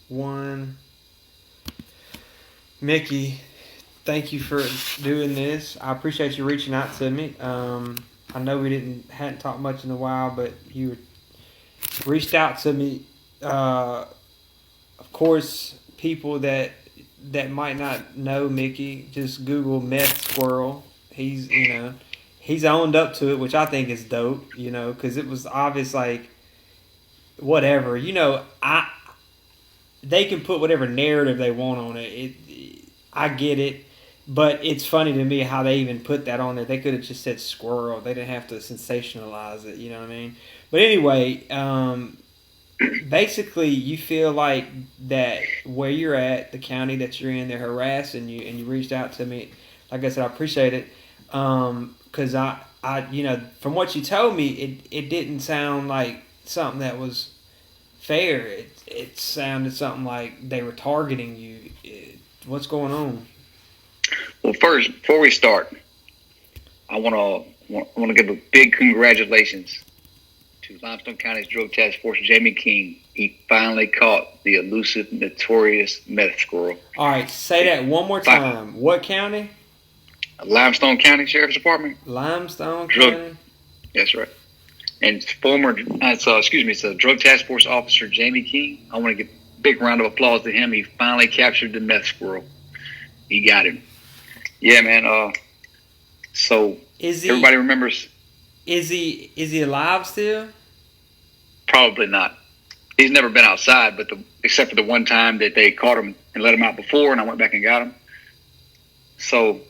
one. Mickey, thank you for doing this. I appreciate you reaching out to me. I know we hadn't talked much in a while, but you reached out to me. Of course, people that might not know Mickey, just Google Meth Squirrel. He's owned up to it, which I think is dope. Because it was obvious, like whatever. They can put whatever narrative they want on it. I get it, but it's funny to me how they even put that on there. They could have just said squirrel. They didn't have to sensationalize it. You know what I mean? But anyway, basically, you feel like that where you're at, the county that you're in, they're harassing you, and you reached out to me. Like I said, I appreciate it, because from what you told me, it didn't sound like something that was fair. It sounded something like they were targeting you. What's going on? Well, first, before we start, I want to give a big congratulations to Limestone County's Drug Task Force, Jamie King. He finally caught the elusive, notorious Meth Squirrel. All right, say that one more time. What county? Limestone County Sheriff's Department. Limestone County? That's right. And it's a Drug Task Force officer, Jamie King. I want to give a big round of applause to him. He finally captured the Meth Squirrel. He got him. Yeah, man. So everybody remembers. Is he alive still? Probably not. He's never been outside, except for the one time that they caught him and let him out before, and I went back and got him. So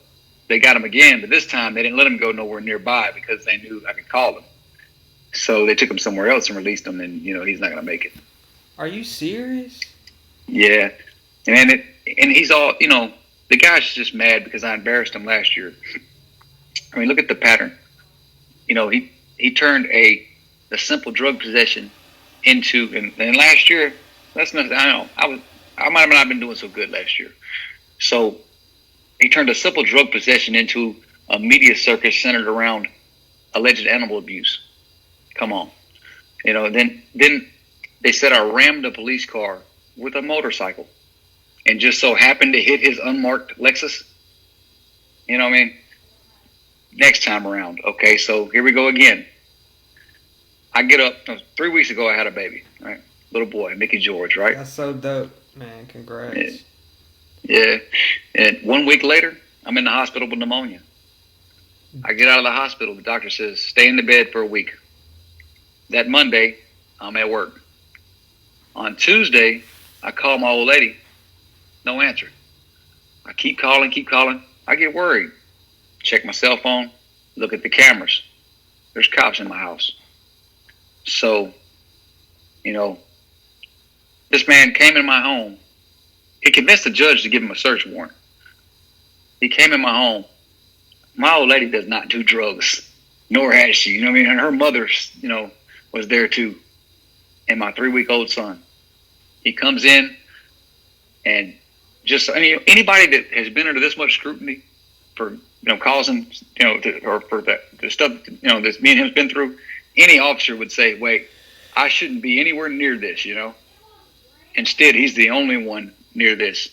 they got him again, but this time they didn't let him go nowhere nearby because they knew I could call him. So they took him somewhere else and released him, and he's not going to make it. Are you serious? Yeah, and he's all the guy's just mad because I embarrassed him last year. I mean, look at the pattern. He turned a simple drug possession into, and last year, that's nothing. I know I might have not been doing so good last year. So he turned a simple drug possession into a media circus centered around alleged animal abuse. Come on, Then they said I rammed a police car with a motorcycle, and just so happened to hit his unmarked Lexus. You know what I mean? Next time around. Okay, so here we go again. I get up, 3 weeks ago I had a baby, right? Little boy, Mickey George, right? That's so dope, man. Congrats. Yeah. And 1 week later, I'm in the hospital with pneumonia. I get out of the hospital, the doctor says, stay in the bed for a week. That Monday, I'm at work. On Tuesday, I call my old lady. No answer. I keep calling. I get worried. Check my cell phone. Look at the cameras. There's cops in my house. So, this man came in my home. He convinced the judge to give him a search warrant. He came in my home. My old lady does not do drugs, nor has she. And her mother, was there too. And my 3-week-old son. He comes in and anybody that has been under this much scrutiny for, causing, or for the stuff, that me and him's been through, any officer would say, wait, I shouldn't be anywhere near this, Instead, he's the only one near this.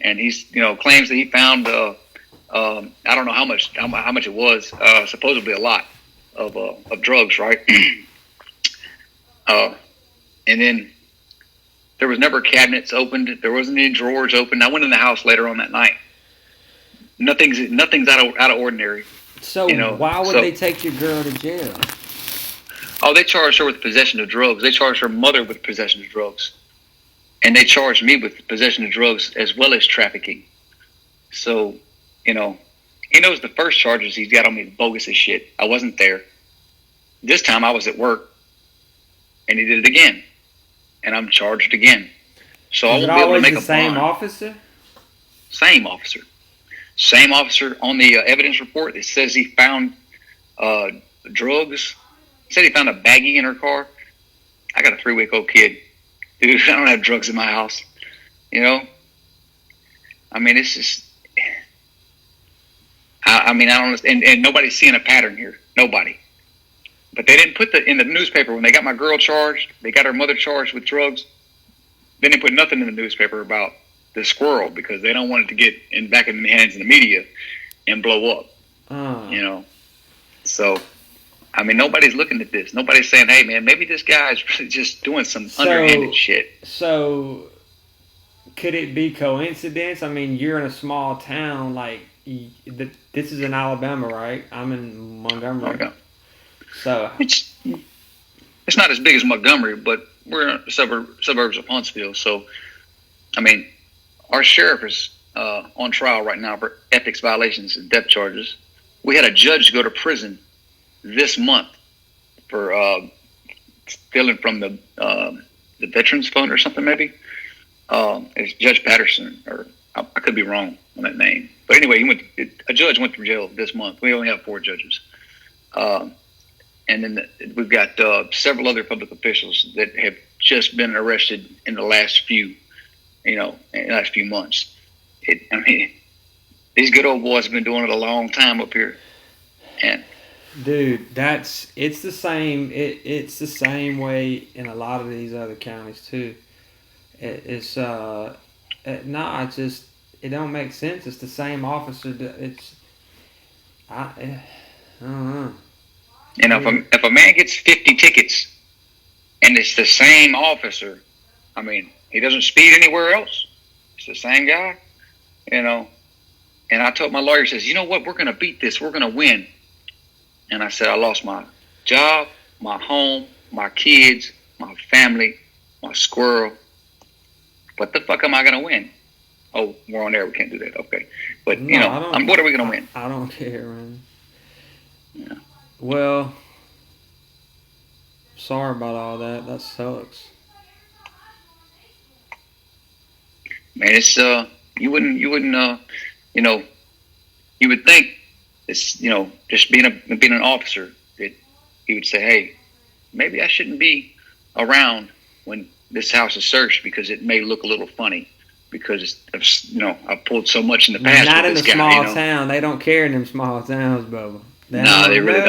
And he's, claims that he found, I don't know how much it was, supposedly a lot of drugs, right? And then there was never cabinets opened. There wasn't any drawers opened. I went in the house later on that night. Nothing's out of ordinary. So why would they take your girl to jail? Oh, they charged her with possession of drugs. They charged her mother with possession of drugs. And they charged me with possession of drugs as well as trafficking. So, he knows the first charges he's got on me bogus as shit. I wasn't there. This time I was at work. And he did it again. And I'm charged again. So I won't be able to make a bond. Same officer? Same officer. Same officer on the evidence report that says he found drugs. He said he found a baggie in her car. I got a 3-week-old kid. Dude, I don't have drugs in my house. It's just... I don't understand. And nobody's seeing a pattern here. Nobody. But they didn't put in the newspaper when they got my girl charged, they got her mother charged with drugs. Then they put nothing in the newspaper about the squirrel because they don't want it to get back in the hands of the media and blow up. You know, so I mean, nobody's looking at this. Nobody's saying, "Hey, man, maybe this guy's really just doing some underhanded shit." So, could it be coincidence? I mean, you're in a small town. Like, this is in Alabama, right? I'm in Montgomery. Okay. So it's not as big as Montgomery, but we're in suburbs of Huntsville. So, I mean, our sheriff is on trial right now for ethics violations and death charges. We had a judge go to prison this month for stealing from the Veterans Fund or something, maybe. It's Judge Patterson, or I could be wrong on that name. But anyway, a judge went to jail this month. We only have 4 judges. And then we've got several other public officials that have just been arrested in the last few months. I mean, these good old boys have been doing it a long time up here. And dude, it's the same. It's the same way in a lot of these other counties too. It don't make sense. It's the same officer. I don't know. You know, if a man gets 50 tickets and it's the same officer, I mean, he doesn't speed anywhere else. It's the same guy, you know. And I told my lawyer, says, you know what, we're going to beat this. We're going to win. And I said, I lost my job, my home, my kids, my family, my squirrel. What the fuck am I going to win? Oh, we're on air. We can't do that. Okay. But, No, you know, what are we going to win? I don't care, man. Yeah. Well, sorry about all that. That sucks. Man, it's you wouldn't you know, you would think it's, you know, just being an officer that he would say, hey, maybe I shouldn't be around when this house is searched because it may look a little funny because you know, I've pulled so much in the past. Not in with a this small guy, you know? town. They don't care in them small towns, Bubba. They really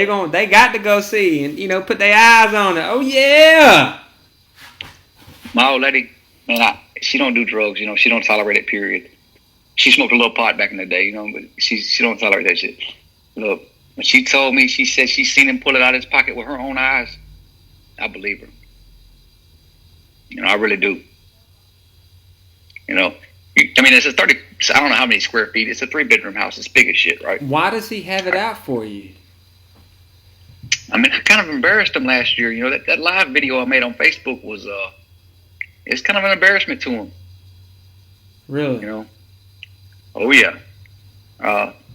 don't. They got to go see and, you know, put their eyes on it. Oh yeah. My old lady, man, she don't do drugs. You know, she don't tolerate it. Period. She smoked a little pot back in the day, you know, but she don't tolerate that shit. Look, when she told me, she said she seen him pull it out of his pocket with her own eyes, I believe her. You know, I really do. You know, I mean, it's a 30. I don't know how many square feet. It's a 3-bedroom house. It's big as shit, right? Why does he have it out for you? I mean, I kind of embarrassed him last year. You know, that live video I made on Facebook was it's kind of an embarrassment to him. Really? You know. Oh yeah.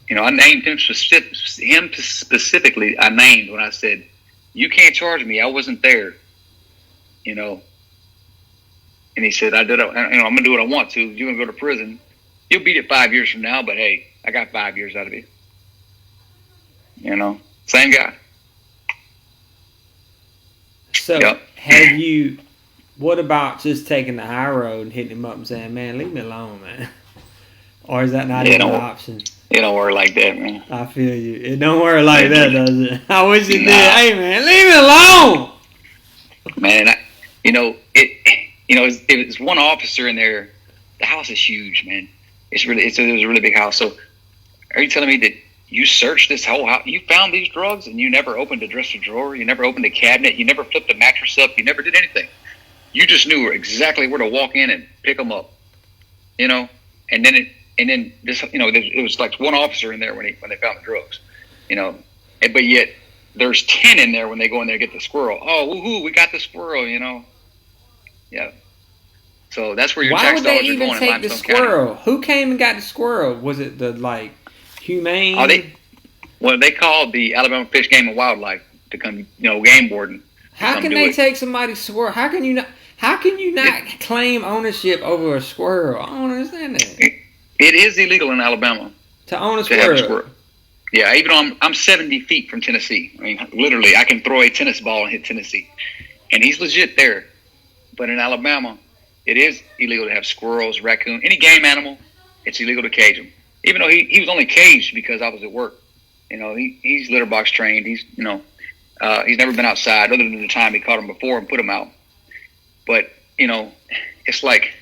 You know, I named him specifically. I named when I said, "You can't charge me. I wasn't there." You know. And he said, I'm gonna do what I want to. You're gonna go to prison. You'll beat it 5 years from now, but hey, I got 5 years out of you. You know, same guy. So, yep. What about just taking the high road and hitting him up and saying, man, leave me alone, man? Or is that not even an option? It don't work like that, man. I feel you. It don't work like that, does it? I wish it did. Hey, man, leave me alone. Man, if it's one officer in there, the house is huge, man. It was a really big house. So, are you telling me that you searched this whole house? You found these drugs and you never opened a dresser drawer? You never opened a cabinet? You never flipped a mattress up? You never did anything? You just knew exactly where to walk in and pick them up, you know? And then this, you know, it was like one officer in there when they found the drugs, you know? But yet there's 10 in there when they go in there and get the squirrel. Oh, woohoo, we got the squirrel, you know? Yeah. So that's where your tax dollars are going. Why would they even take the squirrel? County. Who came and got the squirrel? Was it the, like, humane? They called the Alabama Fish, Game, and Wildlife to come, you know, game warden. How can they take somebody's squirrel? How can you not claim ownership over a squirrel? I don't understand that. It is illegal in Alabama to own a squirrel. Yeah, even though I'm 70 feet from Tennessee. I mean, literally, I can throw a tennis ball and hit Tennessee. And he's legit there. But in Alabama, it is illegal to have squirrels, raccoon, any game animal. It's illegal to cage them. Even though he was only caged because I was at work. You know, he's litter box trained. He's, you know, he's never been outside other than the time he caught him before and put him out. But you know, it's like,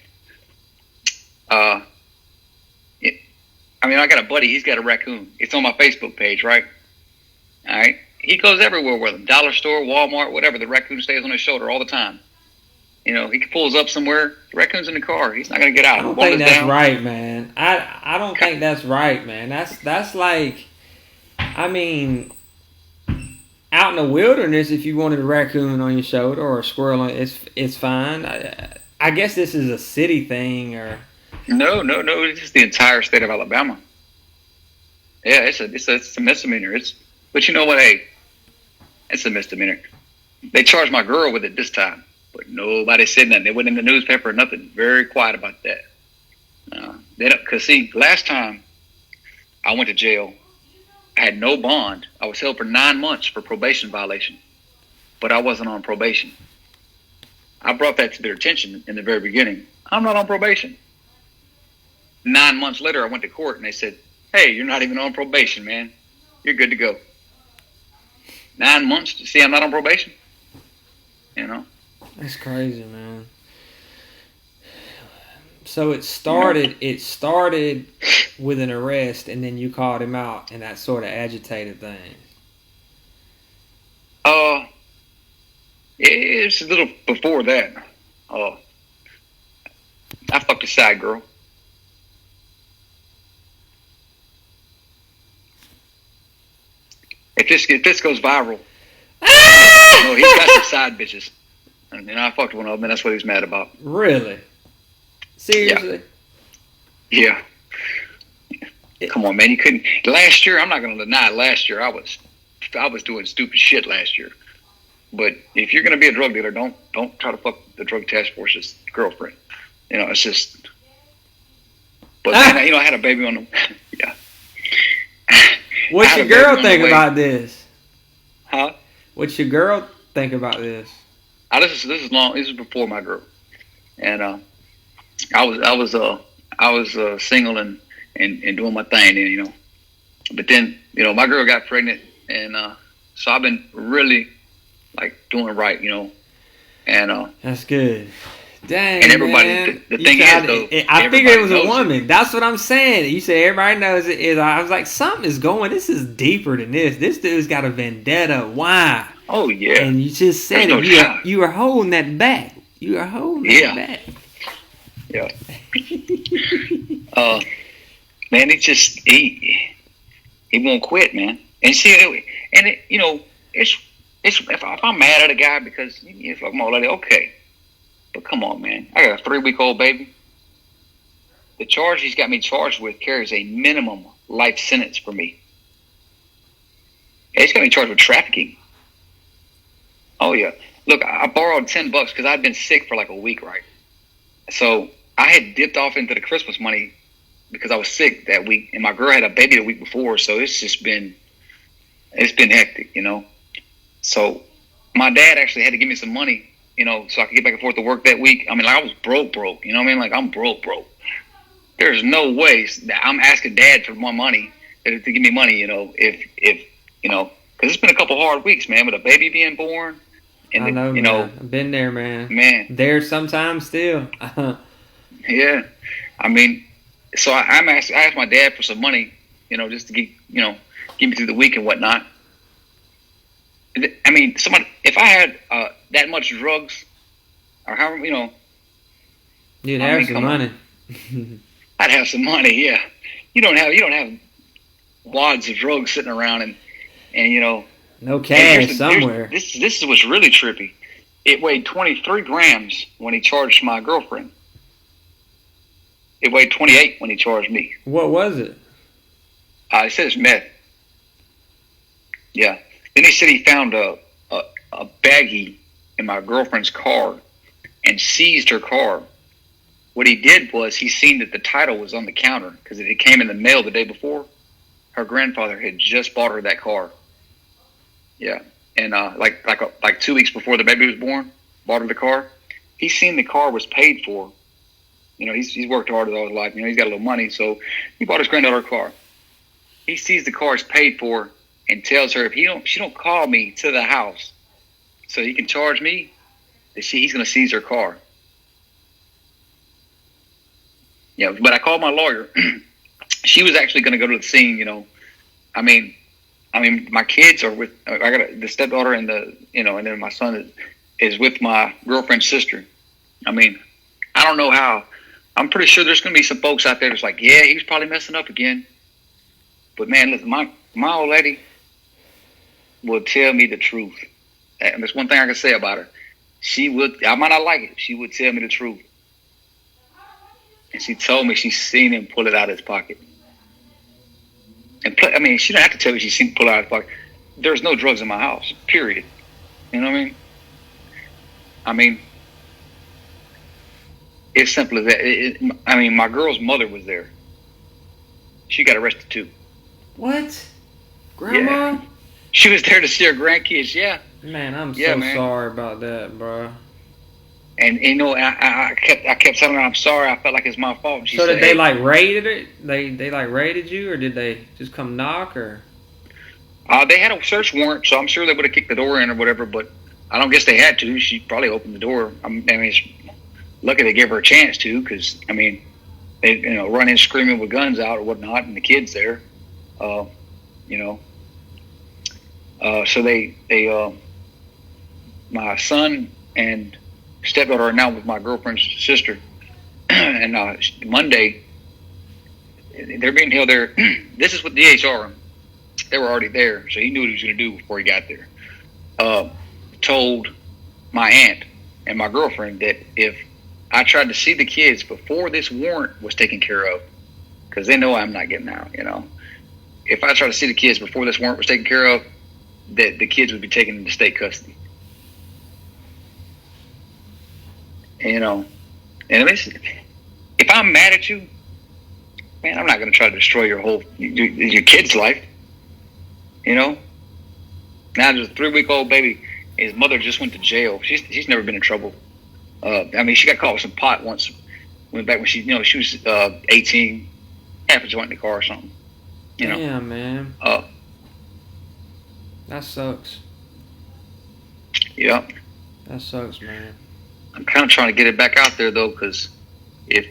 uh, it, I mean, I got a buddy. He's got a raccoon. It's on my Facebook page, right? All right. He goes everywhere with him. Dollar store, Walmart, whatever. The raccoon stays on his shoulder all the time. He pulls up somewhere. The raccoon's in the car. He's not gonna get out. I don't think that's right, man. I don't think that's right, man. That's like, I mean, out in the wilderness, if you wanted a raccoon on your shoulder or a squirrel, it's fine. I guess this is a city thing, or no. It's just the entire state of Alabama. Yeah, it's a misdemeanor. But you know what? Hey, it's a misdemeanor. They charged my girl with it this time, but nobody said nothing. They went in the newspaper or nothing. Very quiet about that. Because see, last time I went to jail, I had no bond. I was held for 9 months for probation violation, but I wasn't on probation. I brought that to their attention in the very beginning. I'm not on probation. 9 months later, I went to court and they said, "Hey, you're not even on probation, man. You're good to go." 9 months to see I'm not on probation. That's crazy, man. So it started with an arrest, and then you called him out, and that sort of agitated things. It's a little before that. I fucked a side girl. If this goes viral, he's got some side bitches, and I fucked one of them, and that's what he's mad about. Really? Seriously? Yeah. Come on, man. You couldn't. Last year, I'm not going to deny. Last year, I was doing stupid shit last year. But if you're going to be a drug dealer, don't try to fuck the drug task force's girlfriend. It's just. But then, I had a baby on the. Yeah. What's your girl think about this? Huh? What's your girl think about this? This is long. This is before my girl, and I was single and doing my thing, and but then my girl got pregnant, and so I've been really like doing right, and that's good. Dang, and everybody, man. The thing is though, I figured it was a woman. That's what I'm saying. You said everybody knows it. I was like, something is going. This is deeper than this. This dude's got a vendetta. Why? Oh yeah. And you just said it. You were holding that back. You were holding that back. Yeah. Man, he won't quit, man. And see, it's if I'm mad at a guy because he's like, "Oh, lady, okay." But come on, man. I got a 3-week-old baby. The charge he's got me charged with carries a minimum life sentence for me. He's got me charged with trafficking. Oh, yeah. Look, I borrowed $10 because I'd been sick for like a week, right? So I had dipped off into the Christmas money because I was sick that week. And my girl had a baby the week before. So it's been hectic, So my dad actually had to give me some money, so I could get back and forth to work that week. I mean, like I was broke. You know what I mean? Like I'm broke. There's no way that I'm asking Dad for more money to give me money. If because it's been a couple hard weeks, man, with a baby being born. And I know, man. I've been there, man. Man, there sometimes still. Yeah, I mean, so I asked my dad for some money, just to get me through the week and whatnot. I mean, if I had that much drugs, or however, you'd have some money. I'd have some money, yeah. You don't have wads of drugs sitting around and no cash somewhere. This is what's really trippy. It weighed 23 grams when he charged my girlfriend. It weighed 28 when he charged me. What was it? It says meth. Yeah. Then he said he found a baggie in my girlfriend's car and seized her car. What he did was he seen that the title was on the counter because it came in the mail the day before. Her grandfather had just bought her that car. Yeah, and like 2 weeks before the baby was born, bought her the car. He seen the car was paid for. He's worked hard all his life. He's got a little money, so he bought his granddaughter a car. He sees the car is paid for and tells her if she don't call me to the house so he can charge me, that he's going to seize her car. Yeah, but I called my lawyer. She was actually going to go to the scene. I mean, my kids are with. I got the stepdaughter and and then my son is with my girlfriend's sister. I mean, I don't know how. I'm pretty sure there's going to be some folks out there that's like, yeah, he was probably messing up again. But man, listen, my old lady will tell me the truth. And there's one thing I can say about her. She would. I might not like it. She would tell me the truth. And she told me she's seen him pull it out of his pocket. And I mean, she didn't have to tell me she's seen him pull it out of his pocket. There's no drugs in my house. Period. You know what I mean? I mean, it's simple as that. I mean, my girl's mother was there. She got arrested too. What? Grandma? Yeah. She was there to see her grandkids. Yeah. Man, I'm so sorry about that, bro. And I kept telling her I'm sorry. I felt like it's my fault. And she so said, did they like raided it? They like raided you, or did they just come knock, or? They had a search warrant, so I'm sure they would have kicked the door in or whatever. But I don't guess they had to. She probably opened the door. I mean, it's lucky they gave her a chance to, because I mean, they run in screaming with guns out or whatnot, and the kids there. So they my son and stepdaughter are now with my girlfriend's sister, and Monday they're being held there. This is what the DHR. They were already there, so he knew what he was going to do before he got there. Told my aunt and my girlfriend that if I tried to see the kids before this warrant was taken care of, because they know I'm not getting out, if I tried to see the kids before this warrant was taken care of, that the kids would be taken into state custody. And if I'm mad at you, man, I'm not going to try to destroy your kid's life. Now there's a 3-week-old baby. His mother just went to jail. She's never been in trouble. I mean, she got caught with some pot once. Went back when she was 18, half a joint in the car or something. Yeah, man. That sucks. Yeah. That sucks, man. I'm kind of trying to get it back out there though, because if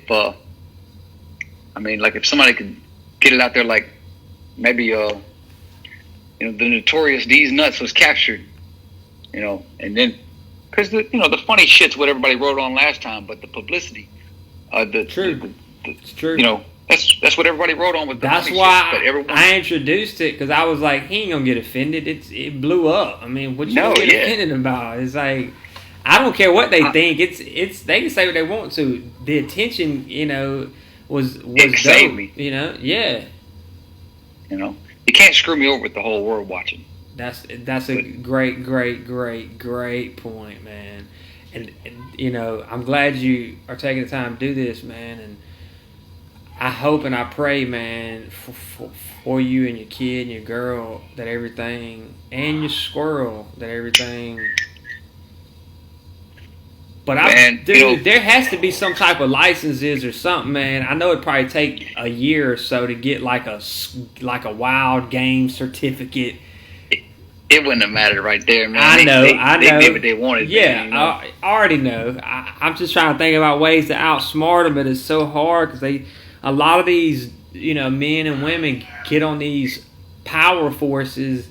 somebody could get it out there, like maybe the notorious Deez nuts was captured, and then because the funny shit's what everybody wrote on last time, but the publicity, it's true. That's what everybody wrote on with. That's why I introduced it, because I was like, he ain't gonna get offended. It blew up. I mean, what you gonna get offended about? It's like, I don't care what they think. It's they can say what they want to. The attention, was dope. Me. Yeah. You can't screw me over with the whole world watching. That's a great point, man. And I'm glad you are taking the time to do this, man. And I hope and I pray, man, for you and your kid and your girl, that everything, and your squirrel, that everything. But there has to be some type of licenses or something, man. I know it'd probably take a year or so to get like a wild game certificate. It wouldn't have mattered right there, man. I know. They did what they wanted. Yeah, man, I already know. I'm just trying to think about ways to outsmart them, but it's so hard because a lot of these, men and women get on these power forces,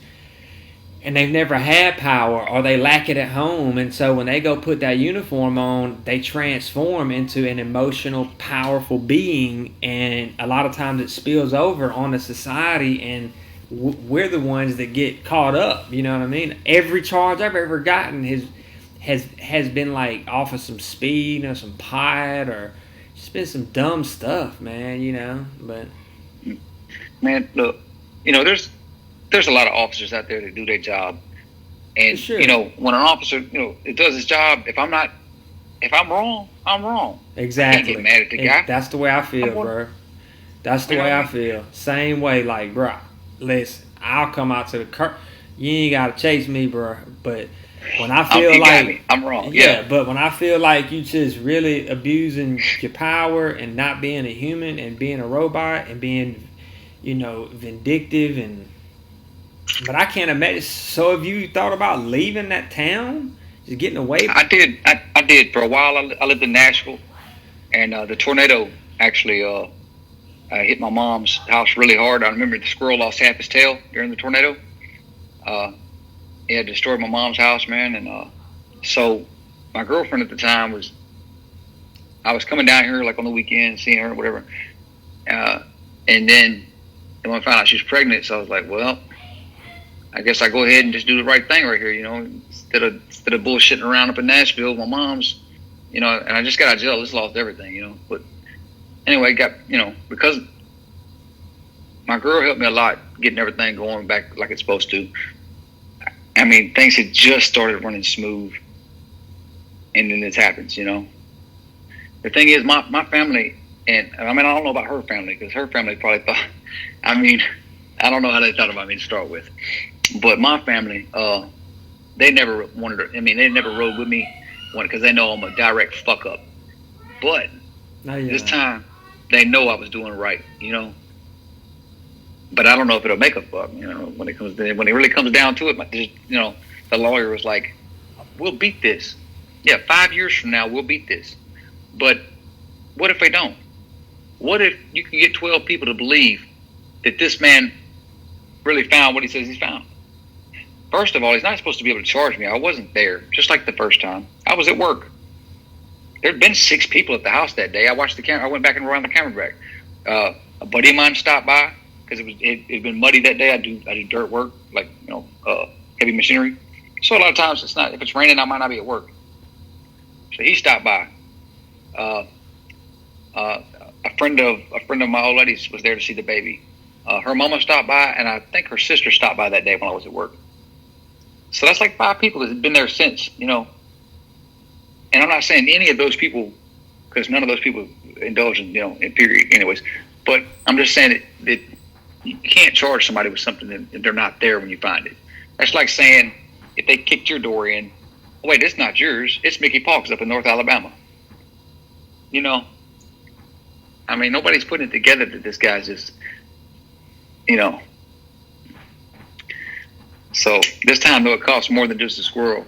and they've never had power, or they lack it at home. And so when they go put that uniform on, they transform into an emotional, powerful being. And a lot of times it spills over on the society, and we're the ones that get caught up. You know what I mean? Every charge I've ever gotten has been like off of some speed or some pot, or just been some dumb stuff, man. But man, look, there's a lot of officers out there that do their job, and sure. When an officer it does his job, if I'm wrong, I'm wrong. Exactly. I can't get mad at the guy. That's the way I feel, bro. That's the way I feel. Same way, like, bro. Listen, I'll come out to the curb. You ain't gotta chase me, bro. But when I feel like I'm wrong, yeah. But when I feel like you just really abusing your power and not being a human and being a robot and being, vindictive But I can't imagine. So have you thought about leaving that town? Just getting away? I did. I did for a while. I lived in Nashville, and the tornado actually hit my mom's house really hard. I remember the squirrel lost half his tail during the tornado. It had destroyed my mom's house, man. And so my girlfriend at the time I was coming down here like on the weekend, seeing her, whatever. And then when I found out she was pregnant, so I was like, well, I guess I go ahead and just do the right thing right here, instead of bullshitting around up in Nashville with my mom's, and I just got out of jail, just lost everything, But anyway, because my girl helped me a lot getting everything going back like it's supposed to. I mean, things had just started running smooth, and then this happens, The thing is, my family, and I mean, I don't know about her family, because her family probably thought, I don't know how they thought about me to start with. But my family, they never they never rode with me because they know I'm a direct fuck up. But this time, they know I was doing right, But I don't know if it'll make a fuck, when it really comes down to it. The lawyer was like, "We'll beat this. Yeah, 5 years from now, we'll beat this. But what if they don't? What if you can get 12 people to believe that this man really found what he says he's found? First of all, he's not supposed to be able to charge me. I wasn't there, just like the first time. I was at work. There'd been 6 people at the house that day. I watched the camera. I went back and ran the camera back. A buddy of mine stopped by because it'd been muddy that day. I do dirt work, like heavy machinery. So a lot of times if it's raining, I might not be at work. So he stopped by. A friend of my old lady's was there to see the baby. Her mama stopped by, and I think her sister stopped by that day when I was at work. So that's like 5 people that have been there since, And I'm not saying any of those people, because none of those people indulge in, in period anyways. But I'm just saying that you can't charge somebody with something that they're not there when you find it. That's like saying if they kicked your door in, oh, wait, it's not yours. It's Mickey Park's up in North Alabama. I mean, nobody's putting it together that this guy's just, So this time, though, it costs more than just a squirrel.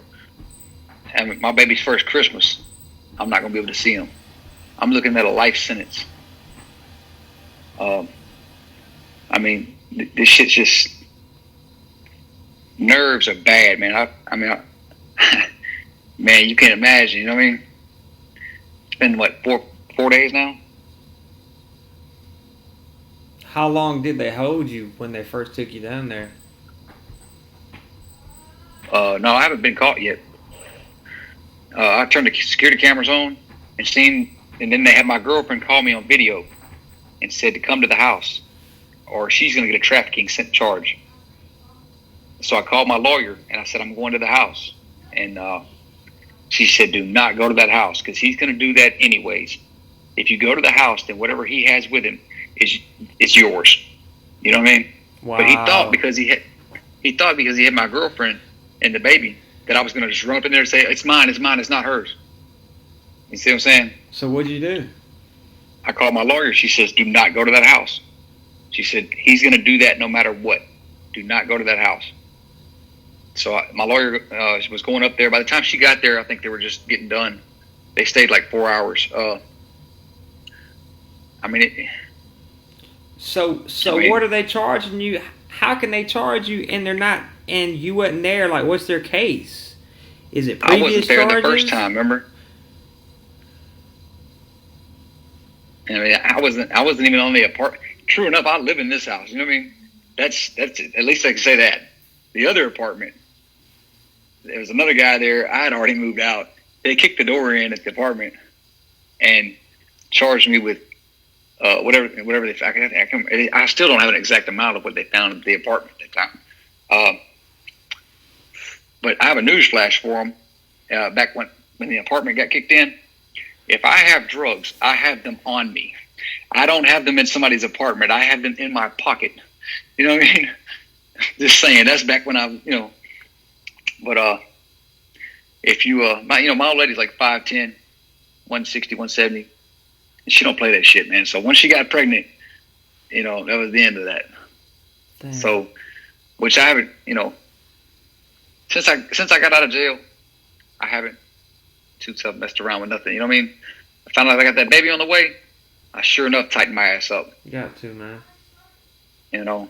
And my baby's first Christmas, I'm not going to be able to see him. I'm looking at a life sentence. I mean, this shit's just, nerves are bad, man. Man, you can't imagine, you know what I mean? It's been, what, four days now? How long did they hold you when they first took you down there? No, I haven't been caught yet. I turned the security cameras on and then they had my girlfriend call me on video and said to come to the house or she's going to get a trafficking charge. So I called my lawyer and I said, I'm going to the house. And she said, do not go to that house because he's going to do that anyways. If you go to the house, then whatever he has with him is yours. You know what I mean? Wow. But he thought because he had my girlfriend and the baby that I was going to just run up in there and say, it's mine, it's not hers. You see what I'm saying? So what'd you do? I called my lawyer. She says, do not go to that house. She said, he's going to do that no matter what. Do not go to that house. So my lawyer was going up there. By the time she got there, I think they were just getting done. They stayed like 4 hours. So what are they charging you? How can they charge you and they're not, and you wasn't there? Like, what's their case? Is it previous I wasn't there charges? the first time, remember? I wasn't even on the apartment. True enough, I live in this house. You know what I mean? That's at least I can say that. The other apartment, there was another guy there. I had already moved out. They kicked the door in at the apartment and charged me with whatever they. I still don't have an exact amount of what they found at the apartment at the time. But I have a news flash for them. Back when the apartment got kicked in, if I have drugs, I have them on me. I don't have them in somebody's apartment. I have them in my pocket. You know what I mean? Just saying. That's back when But if you my old lady's like 5'10", 160, 170. And she don't play that shit, man. So once she got pregnant, that was the end of that. Damn. So, which I haven't, since I got out of jail, I haven't too tough messed around with nothing. You know what I mean? I found out I got that baby on the way. I sure enough tightened my ass up. You got to, man. You know,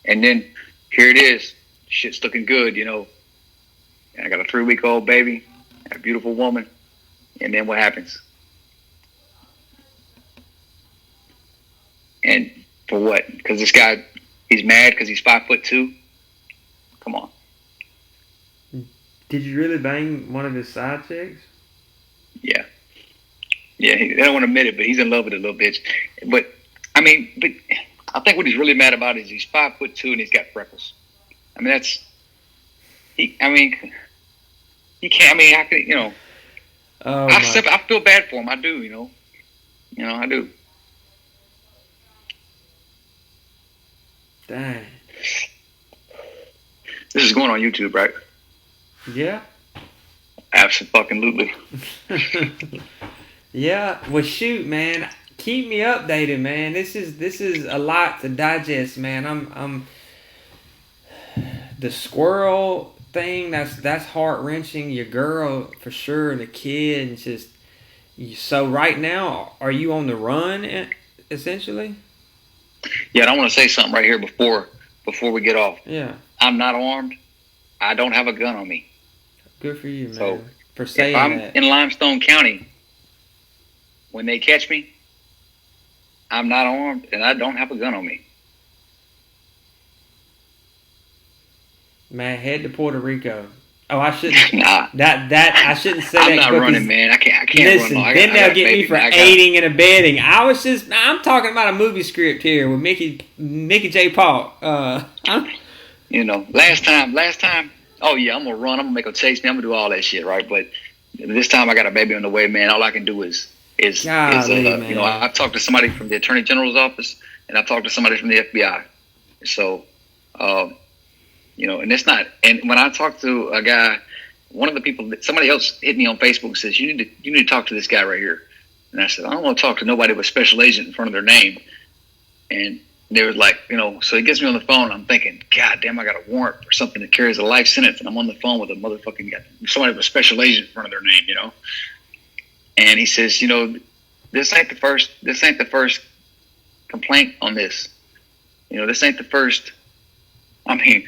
and then here it is. Shit's looking good, you know. And I got a 3-week-old baby, a beautiful woman, and then what happens? And for what? Because this guy, he's mad because he's 5'2". Come on. Did you really bang one of his side chicks? Yeah. Yeah, they don't want to admit it, but he's in love with a little bitch. But I mean, I think what he's really mad about is he's 5'2" and he's got freckles. I mean, he can't. I mean, how can you know? Oh, I feel bad for him. I do. You know, I do. Dang. This is going on YouTube, right? Yeah. Absolutely. Yeah. Well, shoot, man. Keep me updated, man. This is a lot to digest, man. I'm the squirrel thing. That's heart wrenching. Your girl for sure. The kid. And just so right now, are you on the run? Essentially. Yeah, I want to say something right here before we get off. Yeah. I'm not armed. I don't have a gun on me. Good for you, man. So for saying if I'm that. in Limestone County, when they catch me, I'm not armed and I don't have a gun on me. Man, head to Puerto Rico. Oh, I shouldn't. Nah. I shouldn't say I'm that. not running, man. I can't Listen, run. then they'll get me for aiding and abetting. I'm talking about a movie script here with Mickey J. Paul. You know, last time. Oh yeah, I'm gonna run. I'm gonna make them chase me. I'm gonna do all that shit, right? But this time I got a baby on the way, man. All I can do is Golly, you know, I talked to somebody from the Attorney General's office and I talked to somebody from the FBI. So, you know, and it's not. And when I talked to a guy, one of the people, somebody else hit me on Facebook and says, you need to talk to this guy right here. And I said, I don't want to talk to nobody but special agent in front of their name. And they were like, you know, so he gets me on the phone. I'm thinking, God damn, I got a warrant for something that carries a life sentence. And I'm on the phone with a motherfucking guy, somebody with a special agent in front of their name, you know. And he says, you know, this ain't the first complaint on this. You know, this ain't the first. I mean,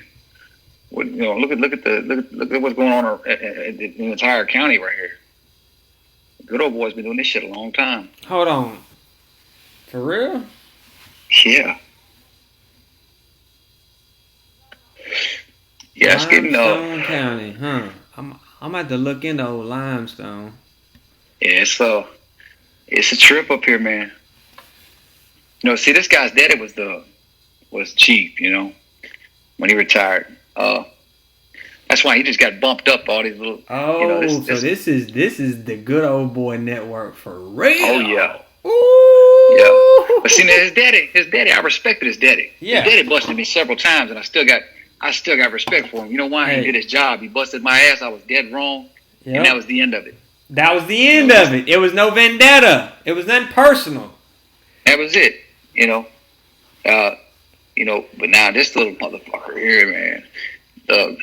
you know, look at what's going on in the entire county right here. Good old boy's been doing this shit a long time. Hold on, for real? Yeah. Yeah, it's getting Limestone County, huh? I'm gonna have to look into old Limestone. Yeah, it's a trip up here, man. You know, see, this guy's daddy was chief, you know, when he retired. That's why he just got bumped up all these little. Oh, you know, so this is the good old boy network for real. Oh yeah. Ooh. Yeah. But see, his daddy, I respected his daddy. Yeah. His daddy busted me several times, and I still got respect for him. You know why? Hey. He did his job. He busted my ass. I was dead wrong, Yep. and that was the end of it. That was the end of it. It was no vendetta. It was nothing personal. That was it. You know. You know. But now this little motherfucker here, man.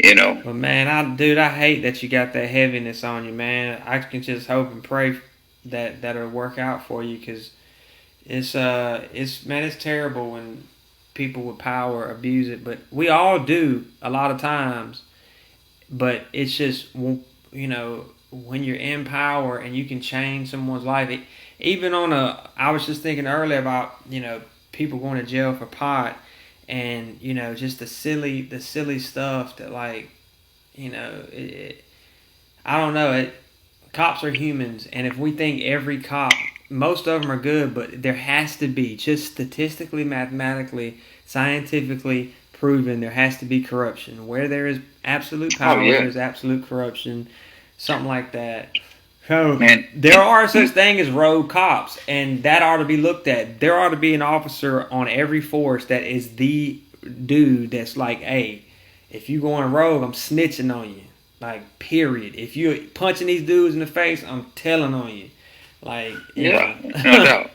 You know. But man, I hate that you got that heaviness on you, man. I can just hope and pray that it'll work out for you, because it's terrible when people with power abuse it. But we all do a lot of times. But it's just, you know, when you're in power and you can change someone's life. Even I was just thinking earlier about, you know, people going to jail for pot. And, you know, just the silly stuff that, like, you know, I don't know. Cops are humans. And if we think every cop, most of them are good, but there has to be, just statistically, mathematically, scientifically proven, there has to be corruption. Where there is absolute power, there's absolute corruption. Something like that. So, there are such thing as rogue cops, and that ought to be looked at. There ought to be an officer on every force that is the dude that's like, hey, if you going rogue, I'm snitching on you. Like, period. If you're punching these dudes in the face, I'm telling on you. Like, yeah, no doubt.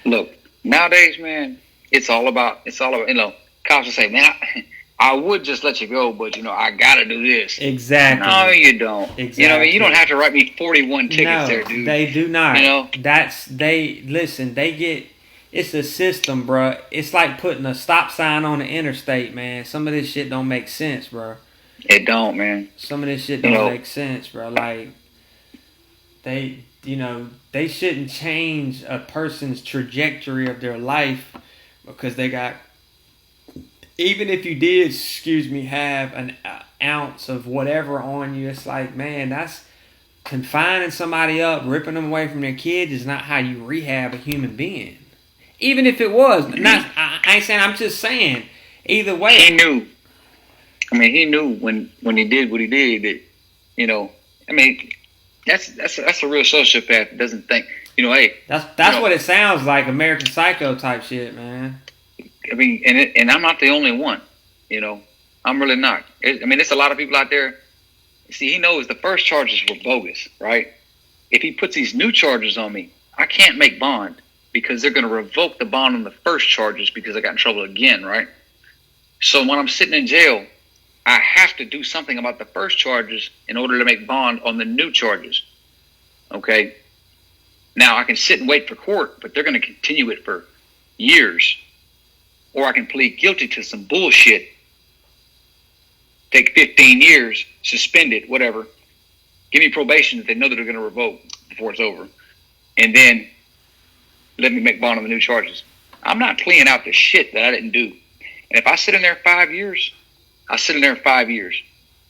Look, nowadays, man, it's all about, you know, cops will say, man, I would just let you go, but I got to do this. Exactly. No, you don't. Exactly. You know what I mean? You don't have to write me 41 tickets no, there, dude. They do not. They get. It's a system, bro. It's like putting a stop sign on the interstate, man. Some of this shit don't make sense, bro. It don't, man. Some of this shit don't make sense, bro. Like, they shouldn't change a person's trajectory of their life because they got. Even if you did, have an ounce of whatever on you, it's like, man, that's confining somebody up, ripping them away from their kids is not how you rehab a human being. Even if it was, I ain't saying. I'm just saying. Either way, he knew. I mean, he knew when he did what he did that, I mean, that's a real sociopath that doesn't think, hey. That's what it sounds like, American Psycho type shit, man. I mean, and I'm not the only one, I'm really not. There's a lot of people out there. See, he knows the first charges were bogus, right? If he puts these new charges on me, I can't make bond because they're going to revoke the bond on the first charges because I got in trouble again, right? So when I'm sitting in jail, I have to do something about the first charges in order to make bond on the new charges, okay? Now, I can sit and wait for court, but they're going to continue it for years. Or I can plead guilty to some bullshit, take 15 years, suspend it, whatever, give me probation that they know that they're going to revoke before it's over, and then let me make bond on the new charges. I'm not pleading out the shit that I didn't do. And if I sit in there 5 years, I sit in there 5 years.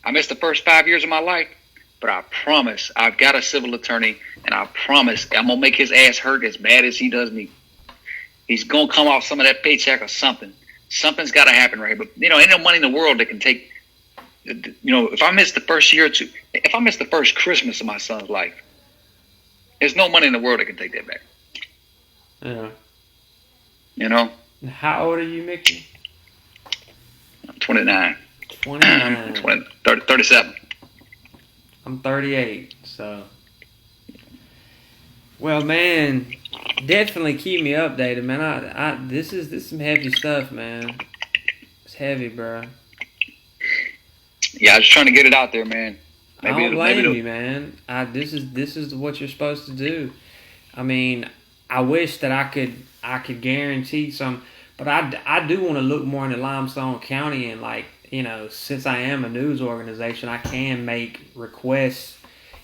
I missed the first 5 years of my life, but I promise I've got a civil attorney, and I promise I'm going to make his ass hurt as bad as he does me. He's going to come off some of that paycheck or something. Something's got to happen right here. But, ain't no money in the world that can take, if I miss the first year or two, if I miss the first Christmas of my son's life, there's no money in the world that can take that back. Yeah. How old are you, Mickey? I'm 29. 29. 37. I'm 38, so. Well, man, definitely keep me updated, man. This is some heavy stuff, man. It's heavy, bro. Yeah, I was trying to get it out there, man. I don't blame you, man. This is what you're supposed to do. I mean, I wish that I could guarantee some, but I do want to look more into Limestone County and, like, since I am a news organization, I can make requests,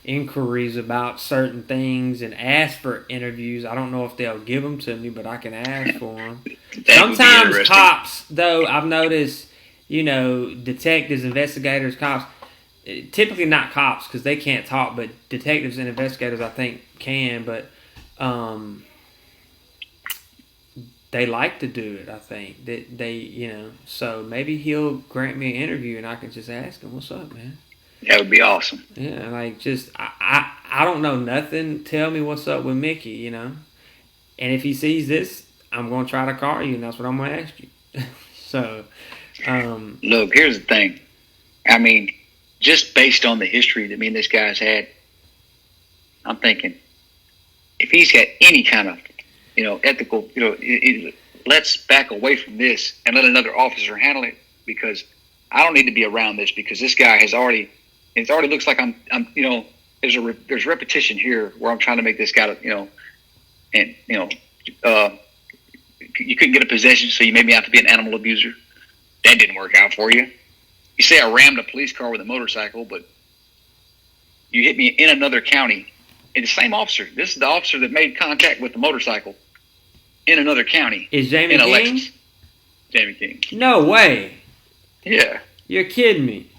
inquiries about certain things and ask for interviews. I don't know if they'll give them to me, but I can ask for them. Sometimes cops, though, I've noticed, detectives, investigators, cops, typically not cops because they can't talk, but detectives and investigators I think can, but they like to do it, I think. They so maybe he'll grant me an interview and I can just ask him, what's up, man? That would be awesome. Yeah, like, just, I don't know nothing. Tell me what's up with Mickey, And if he sees this, I'm going to try to call you, and that's what I'm going to ask you. So, look, here's the thing. I mean, just based on the history that me and this guy's had, I'm thinking, if he's got any kind of, ethical, let's back away from this and let another officer handle it, because I don't need to be around this, because this guy it already looks like I'm there's repetition here where I'm trying to make this guy, and, you couldn't get a possession, so you made me have to be an animal abuser. That didn't work out for you. You say I rammed a police car with a motorcycle, but you hit me in another county. And the same officer. This is the officer that made contact with the motorcycle in another county. Is Jamie King? Alexis. Jamie King. No way. Yeah. You're kidding me.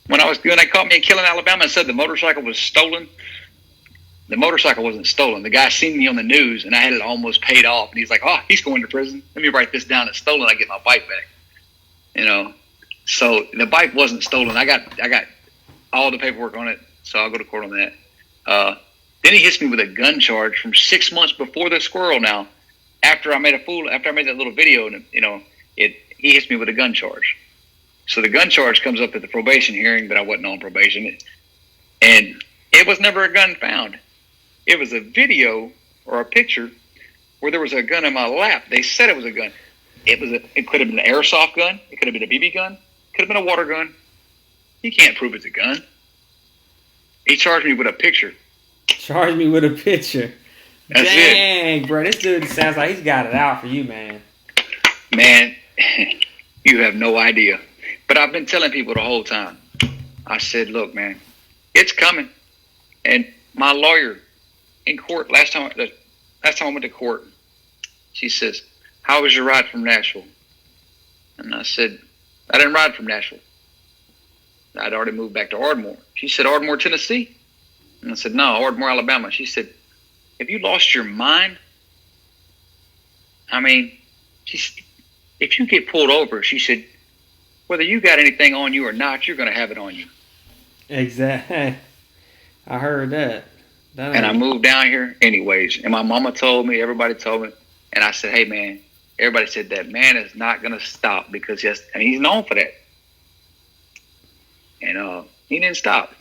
When they caught me in Killing, Alabama, and said the motorcycle was stolen. The motorcycle wasn't stolen. The guy seen me on the news, and I had it almost paid off. And he's like, "Oh, he's going to prison. Let me write this down. It's stolen. I get my bike back." So the bike wasn't stolen. I got all the paperwork on it, so I'll go to court on that. Then he hits me with a gun charge from 6 months before the squirrel. Now, after I made that little video, and he hits me with a gun charge. So the gun charge comes up at the probation hearing, but I wasn't on probation, and it was never a gun found. It was a video or a picture where there was a gun in my lap. They said it was a gun. It could have been an airsoft gun. It could have been a BB gun. Could have been a water gun. He can't prove it's a gun. He charged me with a picture. Charge me with a picture. That's Dang, it. bro. This dude sounds like he's got it out for you, man. Man, you have no idea. But I've been telling people the whole time. I said, look, man, it's coming. And my lawyer in court, last time I went to court, she says, how was your ride from Nashville? And I said, I didn't ride from Nashville. I'd already moved back to Ardmore. She said, Ardmore, Tennessee? And I said, no, Ardmore, Alabama. She said, have you lost your mind? I mean, if you get pulled over, she said, whether you got anything on you or not, you're going to have it on you. Exactly. I heard that. And I moved down here anyways. And my mama told me, everybody told me. And I said, hey, man, everybody said that man is not going to stop because and he's known for that. And he didn't stop.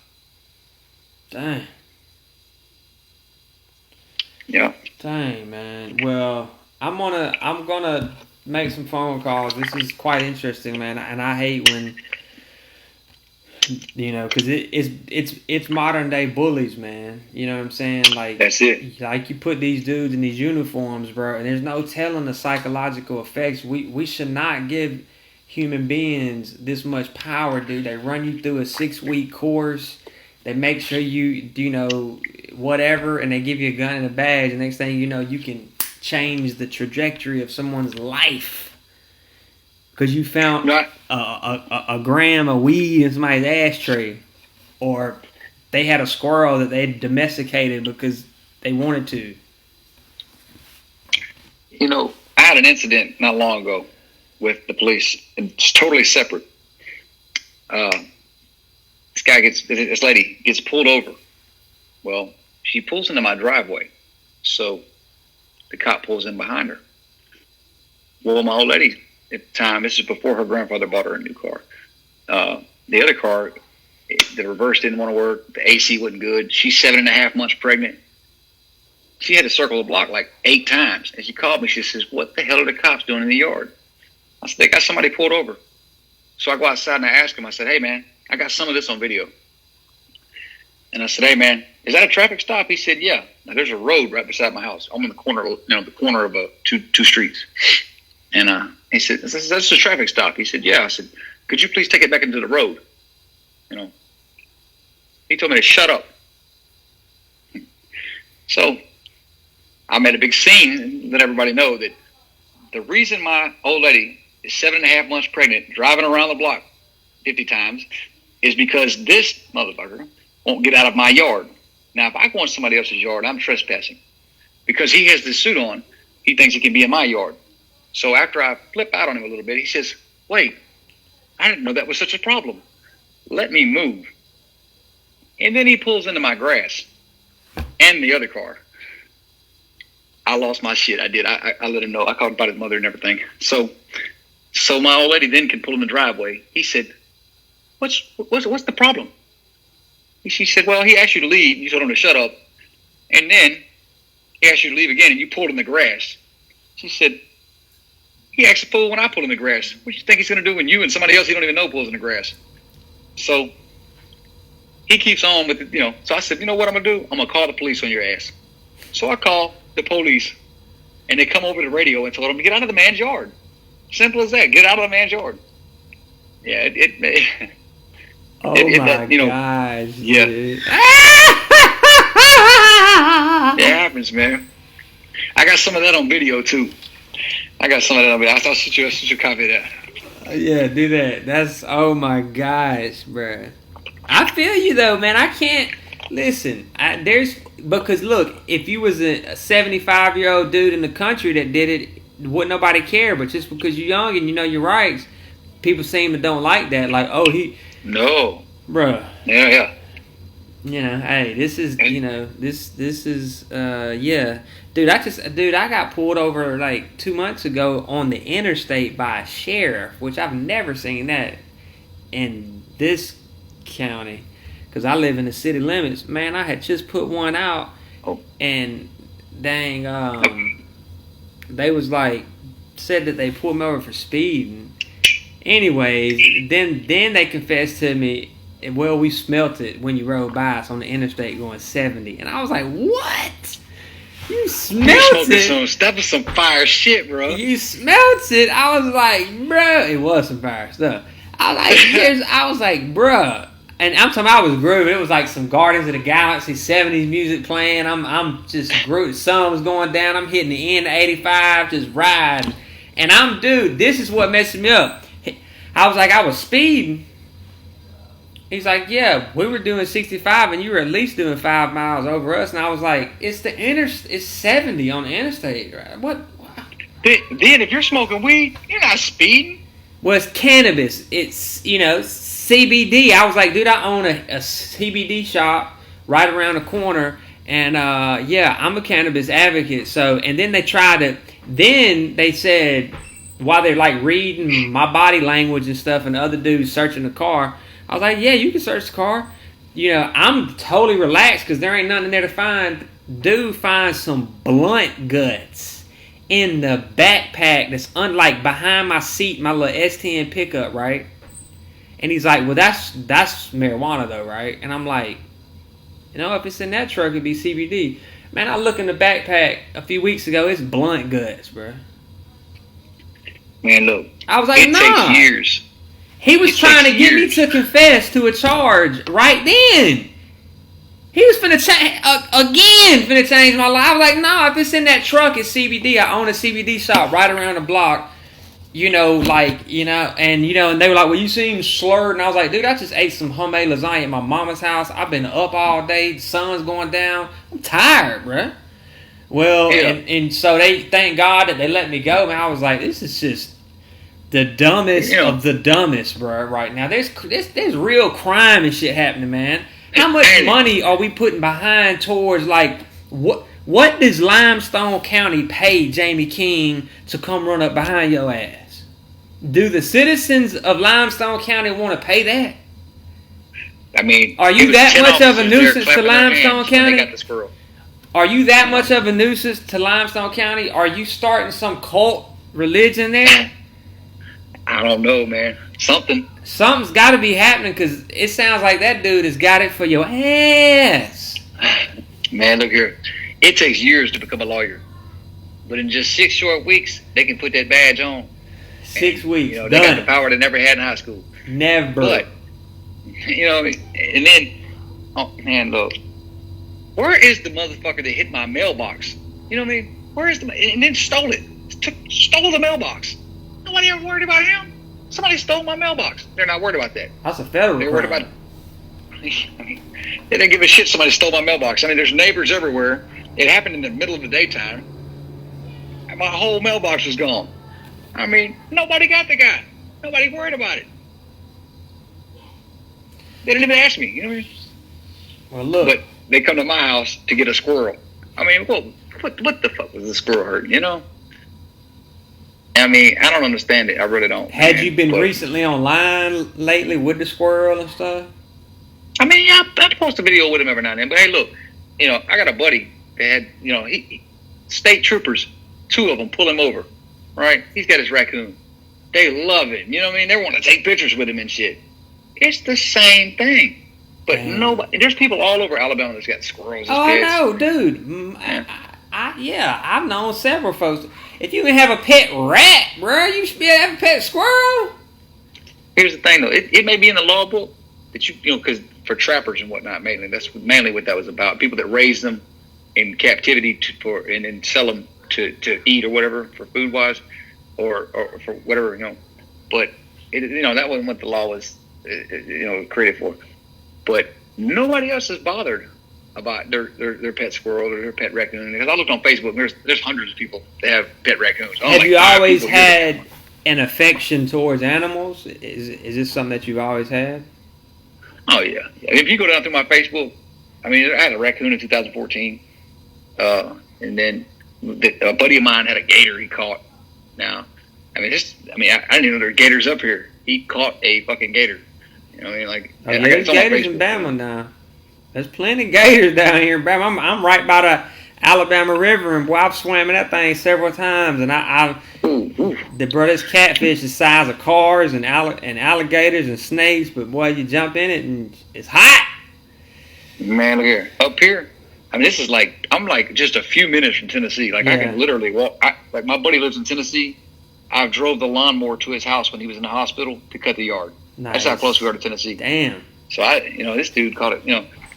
Dang. Yeah. Dang, man. Well, I'm gonna make some phone calls. This is quite interesting, man. And I hate when, because it's modern day bullies, man. You know what I'm saying? Like, that's it. Like, you put these dudes in these uniforms, bro, and there's no telling the psychological effects. We should not give human beings this much power, dude. They run you through a 6-week course. They make sure you whatever, and they give you a gun and a badge. And next thing you know, you can change the trajectory of someone's life because you found a gram of weed in somebody's ashtray, or they had a squirrel that they domesticated because they wanted to. I had an incident not long ago with the police. It's totally separate. This lady gets pulled over. Well, she pulls into my driveway. So the cop pulls in behind her. Well, my old lady at the time, this is before her grandfather bought her a new car. The other car, the reverse didn't want to work. The AC wasn't good. She's 7.5 months pregnant. She had to circle the block like 8 times. And she called me. She says, what the hell are the cops doing in the yard? I said, they got somebody pulled over. So I go outside and I ask him, I said, hey, man, I got some of this on video. And I said, hey, man, is that a traffic stop? He said, yeah. Now, there's a road right beside my house. I'm in the corner, the corner of two streets. And he said, that's a traffic stop. He said, yeah. I said, could you please take it back into the road? He told me to shut up. So I made a big scene and let everybody know that the reason my old lady is 7.5 months pregnant, driving around the block 50 times, is because this motherfucker won't get out of my yard. Now, if I go in somebody else's yard, I'm trespassing. Because he has this suit on, he thinks he can be in my yard. So after I flip out on him a little bit, he says, wait, I didn't know that was such a problem. Let me move. And then he pulls into my grass and the other car. I lost my shit. I did. I let him know. I called about his mother and everything. So my old lady then can pull in the driveway. He said, what's the problem? She said, well, he asked you to leave. You told him to shut up. And then he asked you to leave again, and you pulled in the grass. She said, he acts a fool when I pull in the grass. What do you think he's going to do when you and somebody else he don't even know pulls in the grass? So he keeps on with it, So I said, you know what I'm going to do? I'm going to call the police on your ass. So I call the police, and they come over to the radio and told him to get out of the man's yard. Simple as that. Get out of the man's yard. Yeah, gosh. Yeah. Dude. It happens, man. I got some of that on video too. I'll shoot you a copy of that. Yeah, do that. That's, oh my gosh, bruh. I feel you though, man. I can't listen. Because look, if you was a 75-year-old dude in the country that did it, wouldn't nobody care. But just because you're young and you know your rights, people seem to don't like that. Like, oh, no, bruh. Yeah. Hey, this is, this is, yeah. Dude, I got pulled over like 2 months ago on the interstate by a sheriff, which I've never seen that in this county. Because I live in the city limits. Man, I had just put one out, and dang, they was like, said that they pulled me over for speeding. Anyways, then they confessed to me. Well, we smelt it when you rode by us on the interstate going 70, and I was like, "What? You smelt it? That was some fire shit, bro. You smelt it?" I was like, "Bro, it was some fire stuff." I was like, "Bruh." And I'm talking, I was grooving. It was like some Guardians of the Galaxy 70s music playing. I'm just grooving. The sun was going down. I'm hitting the end of 85, just riding. And dude, this is what messed me up. I was like, I was speeding. He's like, yeah, we were doing 65 and you were at least doing 5 miles over us. And I was like, it's 70 on the interstate. Right? What? Then if you're smoking weed, you're not speeding. Well, it's cannabis. It's, CBD. I was like, dude, I own a CBD shop right around the corner. And, I'm a cannabis advocate. So, and then then they said, while they're like reading my body language and stuff and the other dudes searching the car, I was like, yeah, you can search the car. I'm totally relaxed because there ain't nothing there to find. Dude finds some blunt guts in the backpack that's unlike behind my seat, my little S10 pickup, right? And he's like, well, that's marijuana though, right? And I'm like, if it's in that truck, it'd be CBD. Man, I look in the backpack a few weeks ago, it's blunt guts, bro. Man, look. I was like, it nah. Takes years. He was trying to get me to confess to a charge right then. He was finna change my life. I was like, no, if it's in that truck, it's CBD. I own a CBD shop right around the block. And they were like, well, you seem slurred. And I was like, dude, I just ate some homemade lasagna at my mama's house. I've been up all day. The sun's going down. I'm tired, bruh. Well, yeah. and so they thank God that they let me go. Man, I was like, this is just the dumbest of the dumbest, bro. Right now, there's real crime and shit happening, man. How much money are we putting behind towards like what does Limestone County pay Jamie King to come run up behind your ass? Do the citizens of Limestone County want to pay that? I mean, are you that much of a nuisance to Limestone County? They got the squirrel. Are you that much of a nuisance to Limestone County? Are you starting some cult religion there? I don't know, man. Something's got to be happening because it sounds like that dude has got it for your ass. Man, look here. It takes years to become a lawyer, but in just 6 short weeks, they can put that badge on. 6 weeks. They got the power they never had in high school. Never. But and then, oh man, look. Where is the motherfucker that hit my mailbox? You know what I mean? Where is and then stole it? Stole the mailbox. Nobody ever worried about him. Somebody stole my mailbox. They're not worried about that. That's a federal crime. They're worried about they didn't give a shit somebody stole my mailbox. I mean, there's neighbors everywhere. It happened in the middle of the daytime. And my whole mailbox was gone. I mean, nobody got the guy. Nobody worried about it. They didn't even ask me. You know what I mean? Well, look. But they come to my house to get a squirrel. I mean, what the fuck was the squirrel hurting, I mean, I don't understand it. I really don't. Had you been recently online lately with the squirrel and stuff? I mean, yeah, I post a video with him every now and then. But hey, look, I got a buddy that had, state troopers, 2 of them pull him over, right? He's got his raccoon. They love him. You know what I mean? They want to take pictures with him and shit. It's the same thing. But nobody, there's people all over Alabama that's got squirrels as pets. Oh, no, dude. I've known several folks. If you can have a pet rat, bro, you should be able to have a pet squirrel. Here's the thing, though. It may be in the law book that because for trappers and whatnot, mainly. That's mainly what that was about. People that raise them in captivity and then sell them to eat or whatever for food wise, or for whatever, But that wasn't what the law was, created for. But nobody else is bothered about their pet squirrel or their pet raccoon. Because I looked on Facebook, and there's hundreds of people that have pet raccoons. Have you always had an affection towards animals? Is this something that you've always had? Oh yeah. If you go down through my Facebook, I mean, I had a raccoon in 2014, and then a buddy of mine had a gator he caught. Now, I didn't even know there were gators up here. He caught a fucking gator. There's gators in Bama now. There's plenty of gators down here in Bama. I'm right by the Alabama River, and boy, I've swam in that thing several times, and Ooh. The brothers catfish the size of cars and alligators and snakes, but boy, you jump in it and it's hot. Man, look here. Up here, I mean, this is like, I'm like just a few minutes from Tennessee. Like, I can literally walk. Like, my buddy lives in Tennessee. I drove the lawnmower to his house when he was in the hospital to cut the yard. Nice. That's how close we are to Tennessee. Damn. So, this dude caught it,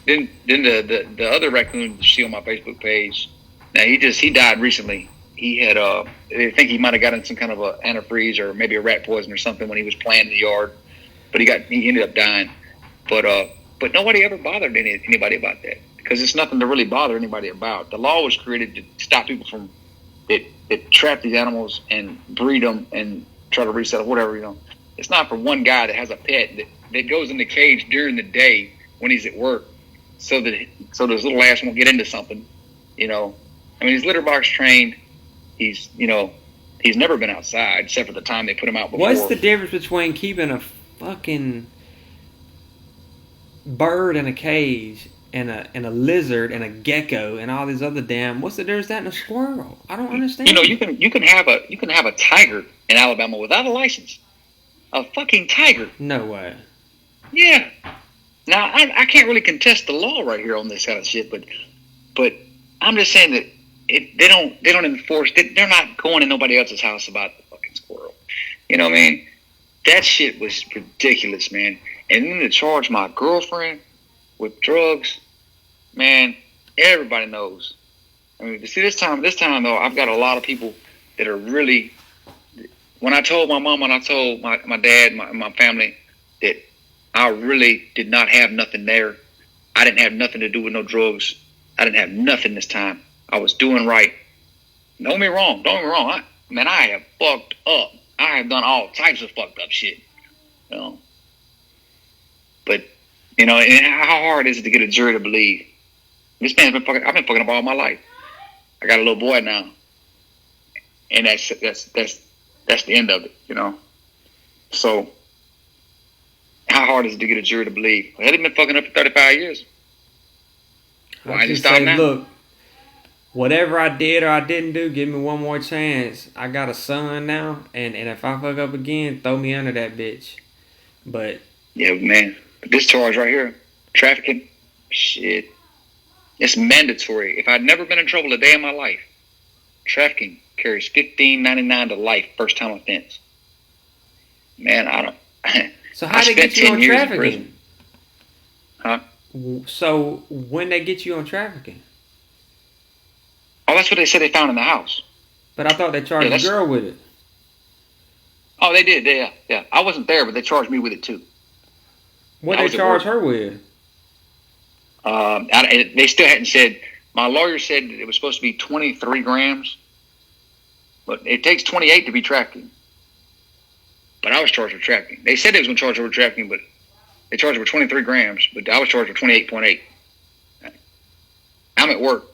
Then the other raccoon you see on my Facebook page, now he died recently. He had, I think he might have gotten some kind of a antifreeze or maybe a rat poison or something when he was playing in the yard. But he ended up dying. But nobody ever bothered anybody about that because it's nothing to really bother anybody about. The law was created to stop people from it trap these animals and breed them and try to resell it, whatever, It's not for one guy that has a pet that goes in the cage during the day when he's at work so this little ass won't get into something, I mean, he's litter box trained. He's never been outside except for the time they put him out before. What's the difference between keeping a fucking bird in a cage and a lizard and a gecko and all these other what's the difference that and a squirrel? I don't understand. You can have a tiger in Alabama without a license. A fucking tiger. No way. Yeah. Now I can't really contest the law right here on this kind of shit, but I'm just saying that they don't enforce. They're not going in nobody else's house about the fucking squirrel. You know what I mean? That shit was ridiculous, man. And then to charge my girlfriend with drugs, man, everybody knows. I mean, see, this time though, I've got a lot of people that are really. When I told my mom and I told my dad, my family that I really did not have nothing there. I didn't have nothing to do with no drugs. I didn't have nothing this time. I was doing right. Don't get me wrong. I have fucked up. I have done all types of fucked up shit. But, and how hard is it to get a jury to believe? This man's I've been fucking up all my life. I got a little boy now. And that's the end of it, So, how hard is it to get a jury to believe? Well, they've been fucking up for 35 years. Why did he stop now? Look, whatever I did or I didn't do, give me one more chance. I got a son now, and if I fuck up again, throw me under that bitch. But yeah, man. But this charge right here, trafficking, shit, it's mandatory. If I'd never been in trouble a day in my life, trafficking carries $15.99 to life, first time offense. Man, I don't. So how they get you on trafficking? Huh? So when they get you on trafficking? Oh, that's what they said they found in the house. But I thought they charged the girl with it. Oh, they did. Yeah. I wasn't there, but they charged me with it too. What they charge her with? They still hadn't said. My lawyer said it was supposed to be 23 grams, but it takes 28 to be trafficking. But I was charged with trafficking. They said they was going to charge her with trafficking, but they charged her with 23 grams. But I was charged with 28.8. I'm at work,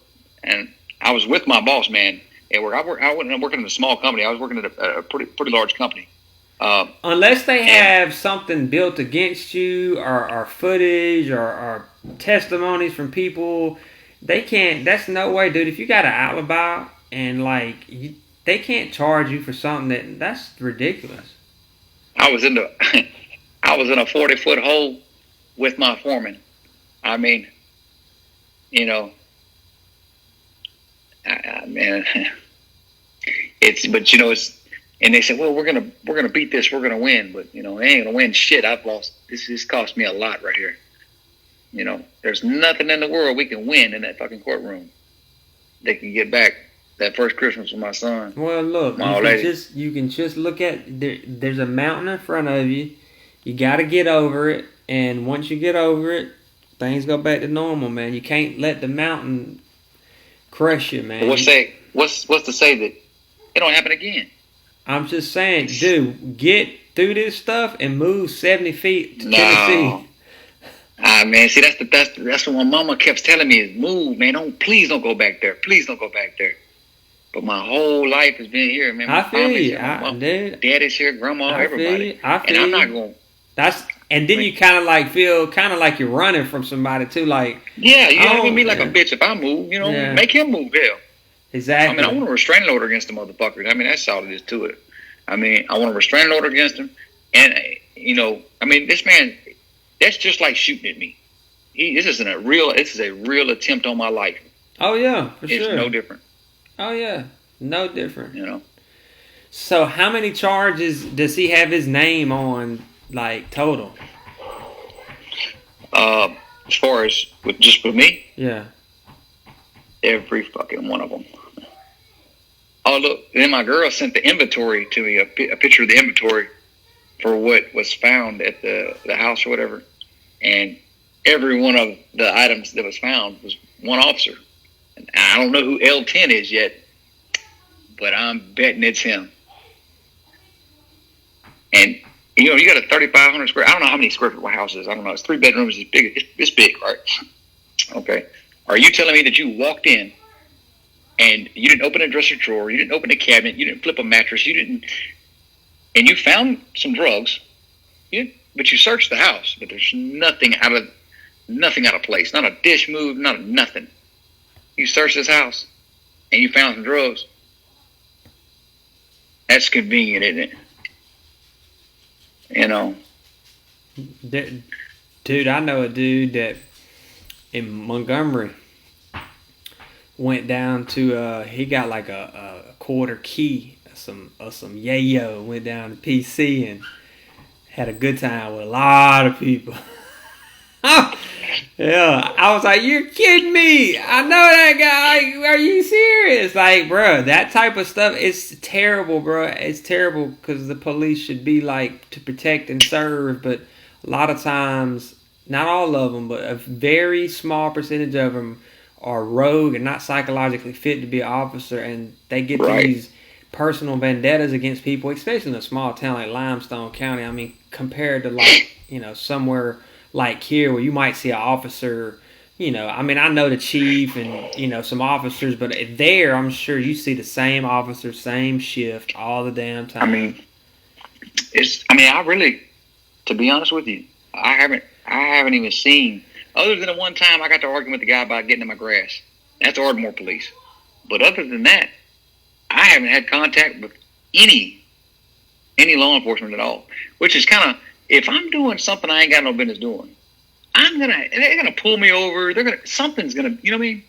and I was with my boss man at work. I wasn't working in a small company. I was working at a pretty large company. Unless they have something built against you, or footage, or testimonies from people, they can't. That's no way, dude. If you got an alibi and they can't charge you for something that's ridiculous. I was in a 40-foot hole with my foreman. I mean, man, it's. And they said, well, we're gonna beat this, we're gonna win, but I ain't gonna win shit. I've lost. This cost me a lot right here. There's nothing in the world we can win in that fucking courtroom. They can get back that first Christmas with my son. Well, look, you can just look at there's a mountain in front of you. You got to get over it, and once you get over it, things go back to normal, man. You can't let the mountain crush you, man. But what's to say that it don't happen again? I'm just saying, dude, get through this stuff and move 70 feet to Tennessee. Man, see, that's what my mama kept telling me is move, man. Please don't go back there. Please don't go back there. But my whole life has been here, man. I feel you, dude. Daddy's here, grandma, everybody. And I'm not going. And then you kind of feel like you're running from somebody too, like. Yeah, you don't even mean like a bitch if I move. Make him move. Hell. Exactly. I want a restraining order against the motherfucker. That's all it is to it. I mean, I want a restraining order against him. And, I mean, this man, that's just like shooting at me. This is a real attempt on my life. Oh yeah, for It's sure. no different. Oh yeah, no different. So how many charges does he have his name on, like, total? As far as with me, Yeah. every fucking one of them. Oh look, then my girl sent the inventory to me, a picture of the inventory for what was found at the house or whatever, and every one of the items that was found was one officer. And I don't know who L10 is yet, but I'm betting it's him. And you got a 3,500 square. I don't know how many square foot my house is. I don't know. It's 3 bedrooms. It's big. It's big, right? Okay. Are you telling me that you walked in and you didn't open a dresser drawer, you didn't open a cabinet, you didn't flip a mattress, and you found some drugs, but you searched the house, but there's nothing out of place, not a dish moved, not nothing. You searched this house and you found some drugs. That's convenient, isn't it? Dude, I know a dude that in Montgomery went down to he got like a quarter key of some yayo, went down to PC and had a good time with a lot of people. Yeah, I was like, you're kidding me. I know that guy. Are you serious? Like, bro, that type of stuff, it's terrible, bro. It's terrible because the police should be like to protect and serve, but a lot of times, not all of them, but a very small percentage of them are rogue and not psychologically fit to be an officer, and they get these personal vendettas against people, especially in a small town like Limestone County. I mean, compared to like, somewhere like here where you might see an officer, I mean, I know the chief and, some officers, but there I'm sure you see the same officer, same shift all the damn time. I really, to be honest with you, I haven't even seen, other than the one time I got to argue with the guy about getting in my grass. That's Ardmore police. But other than that, I haven't had contact with any law enforcement at all, which is kind of, if I'm doing something I ain't got no business doing, they're gonna pull me over. Something's gonna, you know what I mean?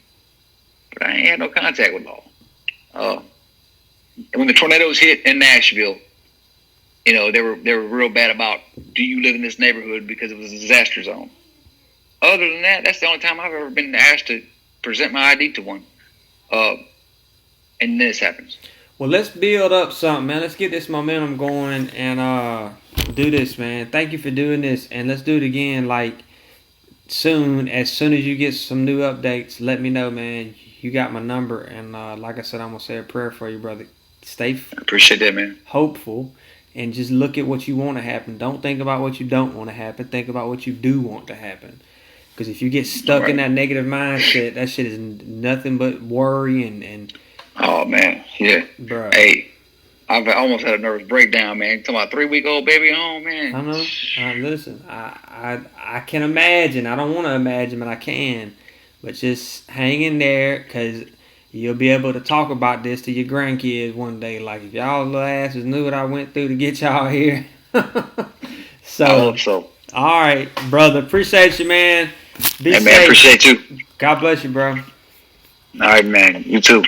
But I ain't had no contact with law. And when the tornadoes hit in Nashville, they were real bad about, do you live in this neighborhood, because it was a disaster zone. Other than that, that's the only time I've ever been asked to present my ID to one. And this happens. Well, let's build up something, man. Let's get this momentum going and do this, man. Thank you for doing this, and let's do it again, like, soon. As soon as you get some new updates, let me know, man. You got my number, and like I said, I'm going to say a prayer for you, brother. Stay I appreciate that, man. Hopeful, and just look at what you want to happen. Don't think about what you don't want to happen. Think about what you do want to happen. Because if you get stuck in that negative mindset, that shit is nothing but worry and oh, man. Yeah. Bro. Hey, I've almost had a nervous breakdown, man. Talking about 3-week-old baby home, man. I know. Listen, I can imagine. I don't want to imagine, but I can. But just hang in there, because you'll be able to talk about this to your grandkids one day. Like, if y'all little asses knew what I went through to get y'all here. So, I hope so. All right, brother. Appreciate you, man. Be safe. Man, appreciate you. God bless you, bro. All right, man. You too.